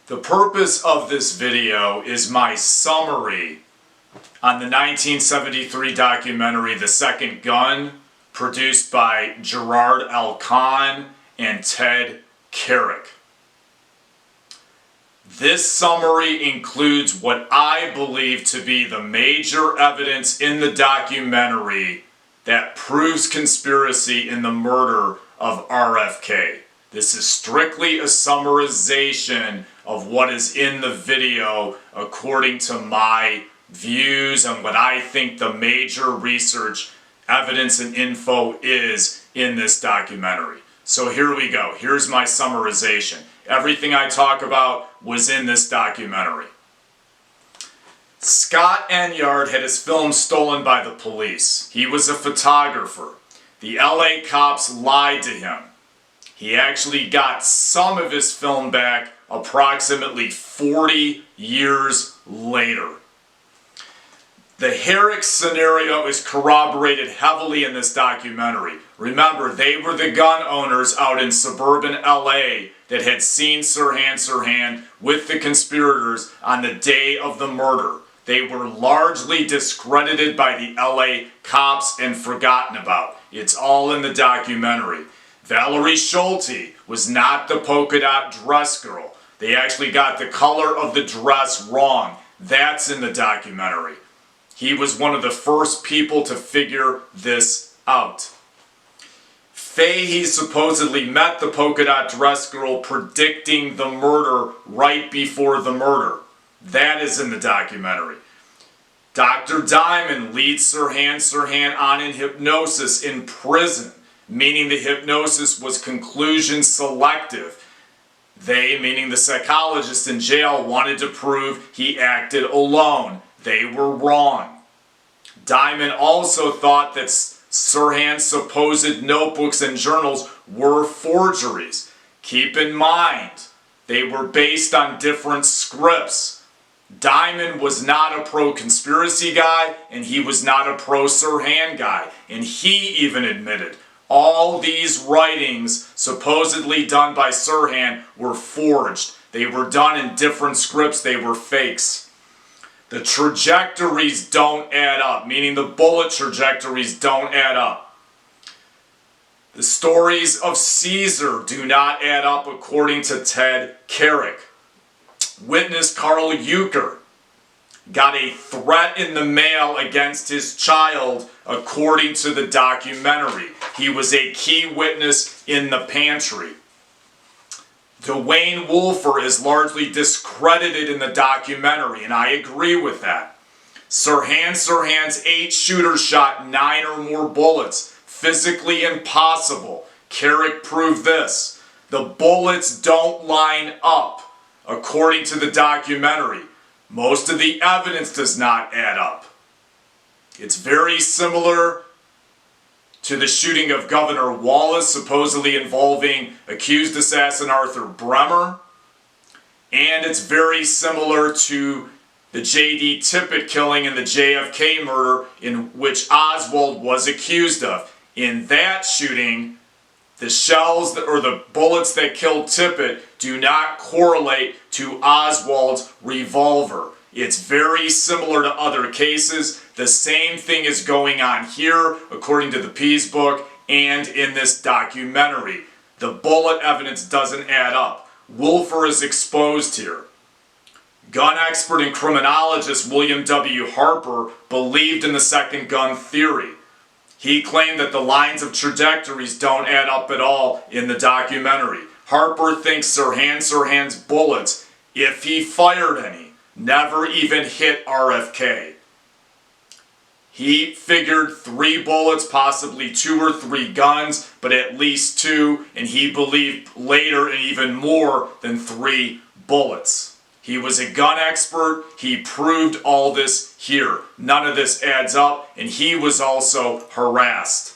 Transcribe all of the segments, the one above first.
The purpose of this video is my summary on the 1973 documentary The Second Gun, produced by Gerard L. Kahn and Ted Carrick. This summary includes what I believe to be the major evidence in the documentary that proves conspiracy in the murder of RFK. This is strictly a summarization of what is in the video according to my views and what I think the major research, evidence, and info is in this documentary. So here we go. Here's my summarization. Everything I talk about was in this documentary. Scott Enyard had his film stolen by the police. He was a photographer. The LA cops lied to him. He actually got some of his film back approximately 40 years later. The Herrick scenario is corroborated heavily in this documentary. Remember, they were the gun owners out in suburban LA that had seen Sirhan with the conspirators on the day of the murder. They were largely discredited by the LA cops and forgotten about. It's all in the documentary. Valerie Schulte was not the polka dot dress girl. They actually got the color of the dress wrong. That's in the documentary. He was one of the first people to figure this out. Fahey supposedly met the polka dot dress girl predicting the murder right before the murder. That is in the documentary. Dr. Diamond leads Sirhan on in hypnosis in prison, meaning the hypnosis was conclusion selective. They, meaning the psychologists in jail, wanted to prove he acted alone. They were wrong. Diamond also thought that Sirhan's supposed notebooks and journals were forgeries. Keep in mind, they were based on different scripts. Diamond was not a pro-conspiracy guy, and he was not a pro-Sirhan guy. And he even admitted all these writings supposedly done by Sirhan were forged. They were done in different scripts. They were fakes. The trajectories don't add up, meaning the bullet trajectories don't add up. The stories of Caesar do not add up according to Ted Carrick. Witness Carl Euchre got a threat in the mail against his child according to the documentary. He was a key witness in the pantry. Dwayne Wolfer is largely discredited in the documentary, and I agree with that. Sirhan's 8-shooter shot 9 or more bullets. Physically impossible. Carrick proved this. The bullets don't line up according to the documentary. Most of the evidence does not add up. It's very similar to the shooting of Governor Wallace, supposedly involving accused assassin Arthur Bremer. And it's very similar to the J.D. Tippit killing and the JFK murder, in which Oswald was accused of. In that shooting, the shells or the bullets that killed Tippit do not correlate to Oswald's revolver. It's very similar to other cases. The same thing is going on here, according to the Pease book and in this documentary. The bullet evidence doesn't add up. Wolfer is exposed here. Gun expert and criminologist William W. Harper believed in the second gun theory. He claimed that the lines of trajectories don't add up at all in the documentary. Harper thinks Sirhan's bullets, if he fired any, never even hit RFK. He figured 3 bullets, possibly 2 or 3 guns, but at least 2, and he believed later and even more than 3 bullets. He was a gun expert. He proved all this here. None of this adds up, and he was also harassed.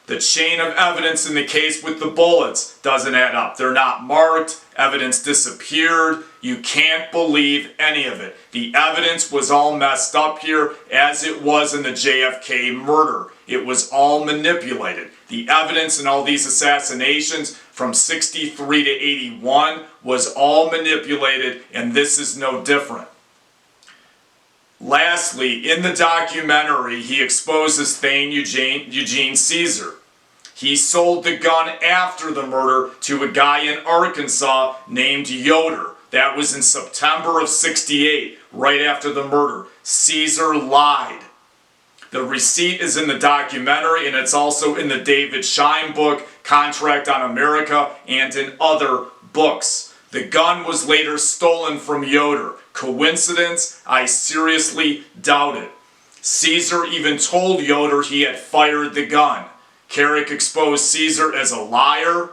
The chain of evidence in the case with the bullets doesn't add up. They're not marked. Evidence disappeared. You can't believe any of it. The evidence was all messed up here, as it was in the JFK murder. It was all manipulated. The evidence in all these assassinations from 63 to 81 was all manipulated, and this is no different. Lastly, in the documentary, he exposes Thane Eugene Caesar. He sold the gun after the murder to a guy in Arkansas named Yoder. That was in September of 68, right after the murder. Caesar lied. The receipt is in the documentary, and it's also in the David Schein book, Contract on America, and in other books. The gun was later stolen from Yoder. Coincidence? I seriously doubt it. Caesar even told Yoder he had fired the gun. Carrick exposed Caesar as a liar.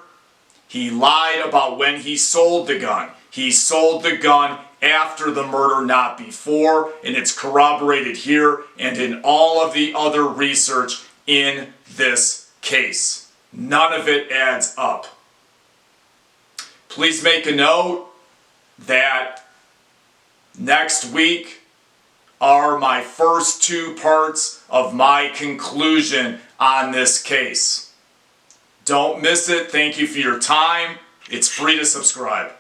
He lied about when he sold the gun. He sold the gun after the murder, not before, and it's corroborated here and in all of the other research in this case. None of it adds up. Please make a note that next week are my first two parts of my conclusion on this case. Don't miss it. Thank you for your time. It's free to subscribe.